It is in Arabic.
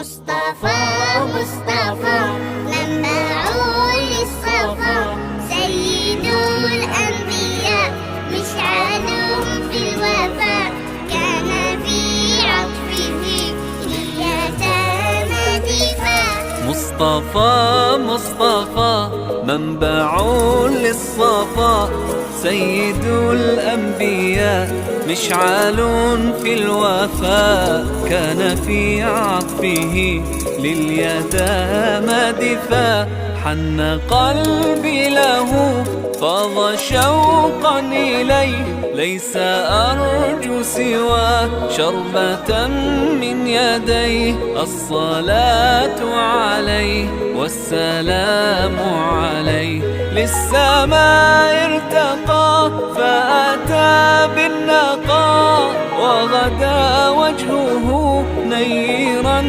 مصطفى مصطفى منبع للصفا، سيد الأنبياء مشعل في الوفاء، كان في عطفه لليتامى دفاع. مصطفى مصطفى منبع للصفا، سيد الأنبياء مشعل في الوفاء، كان في عطفه لليتامى دفاع. حن قلبي له فاض شوقا إليه، ليس أرجو سوى شربة من يديه. الصلاة عليه والسلام عليه، للسماء ارتقى فأتى بالنقاء، وغدا وجهه نيرا